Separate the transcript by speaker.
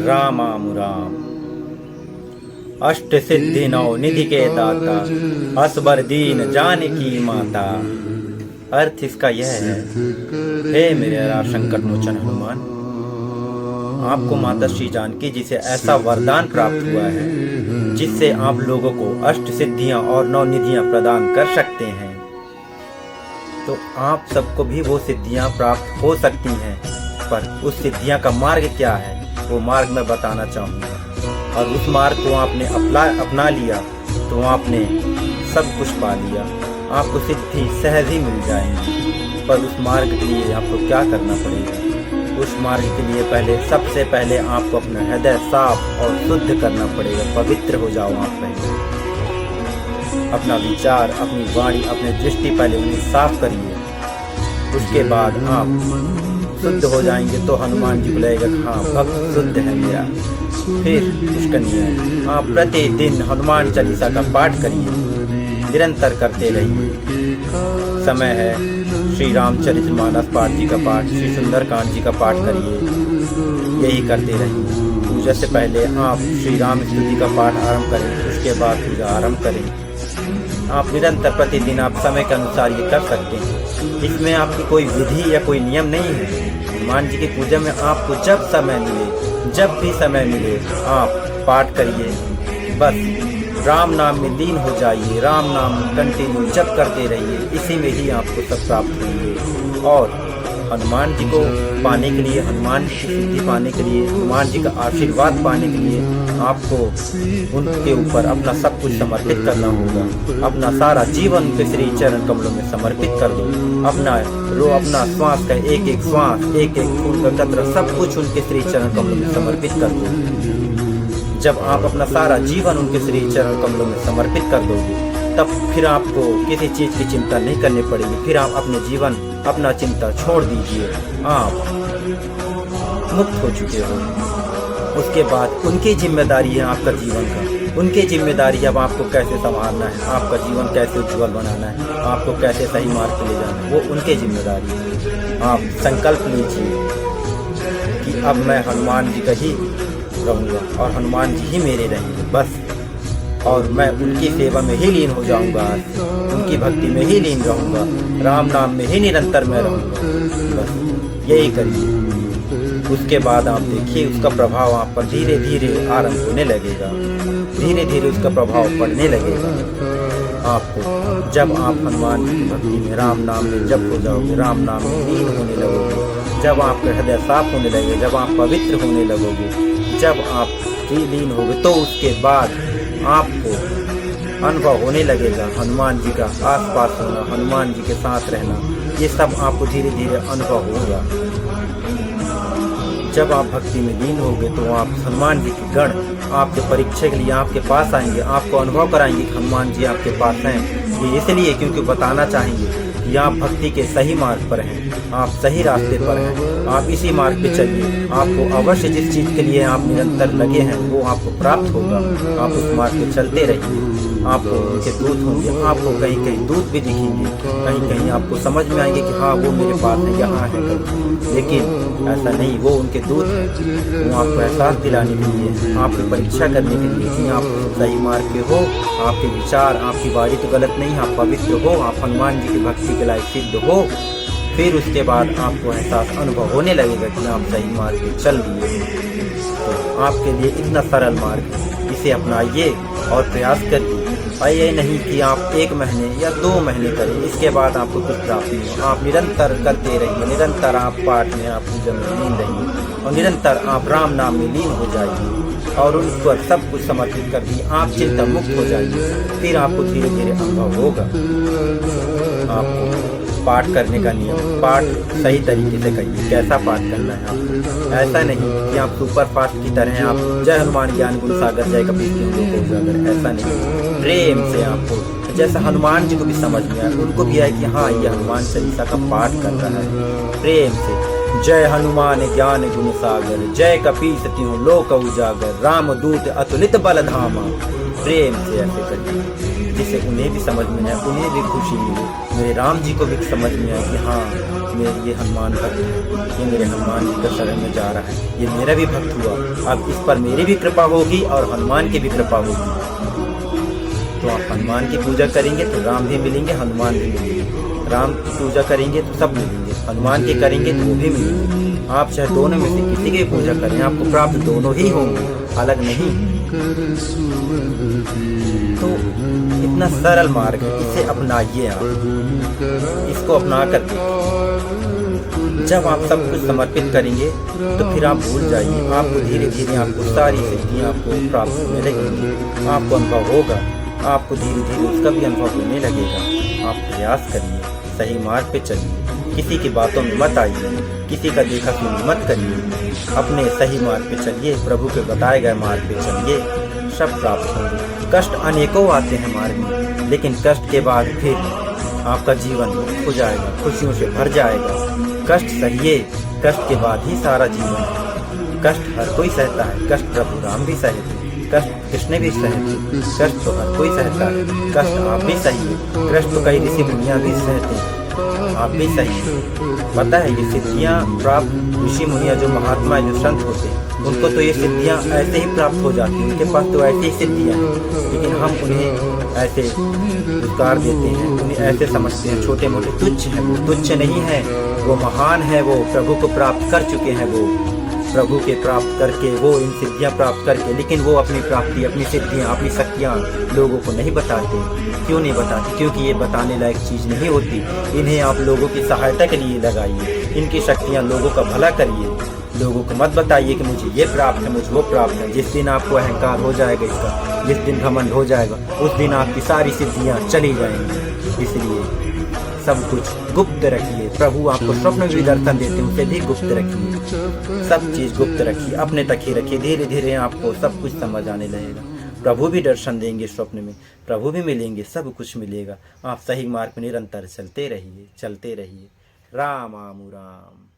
Speaker 1: रामामुराम। अष्ट सिद्धि नौ निधि के दाता, असबर दीन जानकी माता। अर्थ इसका यह है, हे मेरे संकट मोचन हनुमान, आपको माता श्री जानकी जी से ऐसा वरदान प्राप्त हुआ है जिससे आप लोगों को अष्ट सिद्धियां और नौ निधियां प्रदान कर सकते हैं। तो आप सबको भी वो सिद्धियां प्राप्त हो सकती हैं, पर उस सिद्धियां का मार्ग क्या है वो मार्ग मैं बताना चाहूँगा। और उस मार्ग को आपने अपना लिया तो आपने सब कुछ पा लिया, आपको सिद्धि सहज ही मिल जाएंगी। पर उस मार्ग के लिए आपको क्या करना पड़ेगा? उस मार्ग के लिए सबसे पहले आपको अपना हृदय साफ और शुद्ध करना पड़ेगा। पवित्र हो जाओ आप पहले, अपना विचार, अपनी वाणी, अपनी दृष्टि पहले उन्हें साफ करिए। उसके बाद आप शुद्ध हो जाएंगे तो हनुमान जी को लगेगा हाँ भक्त शुद्ध है मेरा। फिर उसका नियम, आप प्रतिदिन हनुमान चालीसा का पाठ करिए, निरंतर करते रहिए। समय है श्री रामचरितमानस पाठ जी का पाठ, श्री सुंदरकांड जी का पाठ करिए, यही करते रहिए। पूजा से पहले आप श्री राम स्तुति का पाठ आरंभ करें, उसके बाद पूजा आरंभ करें। आप निरंतर प्रतिदिन आप समय के अनुसार ये कर सकते हैं। इसमें आपकी कोई विधि या कोई नियम नहीं है। हनुमान जी की पूजा में आपको जब समय मिले, जब भी समय मिले आप पाठ करिए। बस राम नाम में लीन हो जाइए, राम नाम कंटिन्यू जप करते रहिए, इसी में ही आपको सब प्राप्त होंगे। और हनुमान जी को पाने के लिए, हनुमान जी की सिद्धि पाने के लिए, हनुमान जी का आशीर्वाद पाने के लिए आपको उनके ऊपर अपना सब कुछ समर्पित करना होगा। अपना सारा जीवन उनके श्री चरण कमलों में समर्पित कर दो। अपना श्वास का एक एक श्वास, एक एक खून का कतरा सब कुछ उनके श्री चरण कमलों में समर्पित कर दो। जब आप अपना सारा जीवन उनके श्री चरण कमलों में समर्पित कर दोगे, तब फिर आपको किसी चीज़ की चिंता नहीं करनी पड़ेगी। फिर आप अपने जीवन, अपना चिंता छोड़ दीजिए, आप मुक्त हो चुके हो। उसके बाद उनकी जिम्मेदारी है आपका जीवन का, उनकी जिम्मेदारी है अब आपको कैसे संभालना है, आपका जीवन कैसे उज्जवल बनाना है, आपको कैसे सही मार्ग पे ले जाना है, वो उनकी जिम्मेदारी है। आप संकल्प लीजिए कि अब मैं हनुमान जी का ही रहूँगा और हनुमान जी ही मेरे रहेंगे बस, और मैं उनकी सेवा में ही लीन हो जाऊँगा, उनकी भक्ति में ही लीन रहूँगा, राम नाम में ही निरंतर मैं रहूँगा। बस यही करिए। उसके बाद आप देखिए उसका प्रभाव आप पर धीरे धीरे आरंभ होने लगेगा, धीरे धीरे उसका प्रभाव पड़ने लगेगा आपको। जब आप हनुमान जी की भक्ति में, राम नाम में जब हो जाओगे, राम नाम में लीन होने लगोगे, जब आपका हृदय साफ होने लगेगा, जब आप पवित्र होने लगोगे, जब आप लीन होगे, तो उसके बाद आपको अनुभव होने लगेगा हनुमान जी का आसपास होना, हनुमान जी के साथ रहना, ये सब आपको धीरे धीरे अनुभव होगा। जब आप भक्ति में लीन होगे तो आप हनुमान जी के गण आपके परीक्षा के लिए आपके पास आएंगे, आपको अनुभव कराएंगे कि हनुमान जी आपके पास हैं। ये इसलिए क्योंकि बताना चाहेंगे कि आप भक्ति के सही मार्ग पर हैं, आप सही रास्ते पर हैं, आप इसी मार्ग पे चलिए। आपको अवश्य जिस चीज़ के लिए आप निरंतर लगे हैं वो आपको प्राप्त होगा। आप उस मार्ग पे चलते रहिए, आपको उनके दूत होंगे, आपको कहीं कहीं दूत भी दिखेंगे, कहीं कहीं आपको समझ में आएंगे कि हाँ वो मेरे पास है, यहाँ है करके। लेकिन ऐसा नहीं, वो उनके दूत हैं, वो आपको एहसास दिलाने के लिए, आपकी परीक्षा करने के लिए कि आप सही मार्ग पे हो, आपके विचार, आपकी वाणी तो गलत नहीं, आप पवित्र हो, आप हनुमान जी की भक्ति के लायक सिद्ध हो। फिर उसके बाद आपको एहसास अनुभव होने लगेगा कि आप सही मार्ग पे चल दिए। तो आपके लिए इतना सरल मार्ग है, इसे अपनाइए और प्रयास करिए। ये नहीं कि आप 1 महीने या 2 महीने करें, इसके बाद आपको कुछ प्राप्त नहीं हो। आप निरंतर करते रहिए, निरंतर आप पाठ में, आप पूजा में लीन रहिए, और निरंतर आप राम नाम में लीन हो जाइए और उन पर सब कुछ समर्पित कर दिए। आप चिंता मुक्त हो जाइए, फिर आपको धीरे धीरे अनुभव होगा। आपको पाठ करने का नियम, पाठ सही तरीके से करिए। कैसा पाठ करना है आपको? ऐसा नहीं कि आप सुपर फास्ट की तरह आप जय हनुमान ज्ञान गुण सागर जय कपीस तिहुँ लोक उजागर, ऐसा नहीं। प्रेम से आपको, जैसा हनुमान जी को भी समझ में आए, उनको भी आए कि हाँ ये हनुमान चालीसा का पाठ कर रहा है। प्रेम से जय हनुमान ज्ञान गुण सागर, जय कपीस तिहुँ लोक उजागर, राम दूत अतुलित बल धामा। प्रेम से ऐसे करिए जिससे उन्हें भी समझ में आए, उन्हें भी खुशी मिले, मेरे राम जी को भी समझ में आए कि हाँ ये हनुमान भक्त है, ये मेरे हनुमान जी का शरण में जा रहा है, ये मेरा भी भक्त हुआ, अब इस पर मेरी भी कृपा होगी और हनुमान की भी कृपा होगी। तो आप हनुमान की पूजा करेंगे तो राम भी मिलेंगे, हनुमान भी मिलेंगे। राम की पूजा करेंगे तो सब मिलेंगे, हनुमान की करेंगे तो वो भी मिलेंगे। आप चाहे दोनों में से किसी की पूजा करें, आपको प्राप्त दोनों ही होंगे, अलग नहीं। तो इतना सरल मार्ग है, इसे अपनाइए आप, इसको अपना कर देखिए। जब आप सब कुछ समर्पित करेंगे तो फिर आप भूल जाइए, आपको धीरे धीरे आपको सारी सिद्धियाँ आपको प्राप्त होने लगेंगी, आपको अनुभव होगा, आपको धीरे धीरे उसका भी अनुभव होने लगेगा। आप प्रयास करिए, सही मार्ग पे चलिए, किसी की बातों में मत आइए, किसी का देखा सुनी मत करिए, अपने सही मार्ग पे चलिए, प्रभु के बताए गए मार्ग पे चलिए, सब प्राप्त होंगे। कष्ट अनेकों आते हैं मार्ग में, लेकिन कष्ट के बाद फिर आपका जीवन मुक्त हो जाएगा, खुशियों से भर जाएगा। कष्ट सहिए, कष्ट के बाद ही सारा जीवन है। कष्ट हर कोई सहता है, कष्ट प्रभु राम भी सहे थे, कष्ट कृष्ण भी सहे थे, कष्ट तो हर कोई सहता है, कष्ट आप भी सहिए, कष्ट तो कई ऋषि मुनियाँ भी सहते हैं, आप भी सहिए। पता है ये सिद्धियाँ प्राप्त ऋषि मुनियाँ जो महात्मा जो संत होते हैं, उनको तो ये सिद्धियाँ ऐसे ही प्राप्त हो जाती हैं, उनके पास तो ऐसी ही सिद्धियाँ हैं, लेकिन हम उन्हें ऐसे पुरस्कार देते हैं, उन्हें ऐसे समझते हैं छोटे मोटे, तुच्छ हैं। वो तुच्छ नहीं है, वो महान है, वो प्रभु को प्राप्त कर चुके हैं, वो प्रभु के प्राप्त करके, वो इन सिद्धियाँ प्राप्त करके, लेकिन वो अपनी प्राप्ति, अपनी सिद्धियाँ, अपनी शक्तियाँ लोगों को नहीं बताते। क्यों नहीं बताते? क्योंकि ये बताने लायक चीज़ नहीं होती। इन्हें आप लोगों की सहायता के लिए लगाइए, इनकी शक्तियाँ लोगों का भला करिए, लोगों को मत बताइए कि मुझे ये प्राप्त है, मुझे वो प्राप्त है। जिस दिन आपको अहंकार हो जाएगा इसका, जिस दिन घमंड हो जाएगा, उस दिन आपकी सारी सिद्धियाँ चली जाएंगी। इसलिए सब कुछ गुप्त रखिए, प्रभु आपको स्वप्न में भी दर्शन देते हैं, उसे भी गुप्त रखिए, सब चीज़ गुप्त रखिए, अपने तक ही रखिए। धीरे धीरे आपको सब कुछ समझ आने लगेगा, प्रभु भी दर्शन देंगे स्वप्न में, प्रभु भी मिलेंगे, सब कुछ मिलेगा। आप सही मार्ग में निरंतर चलते रहिए, चलते रहिए। राम आमु राम।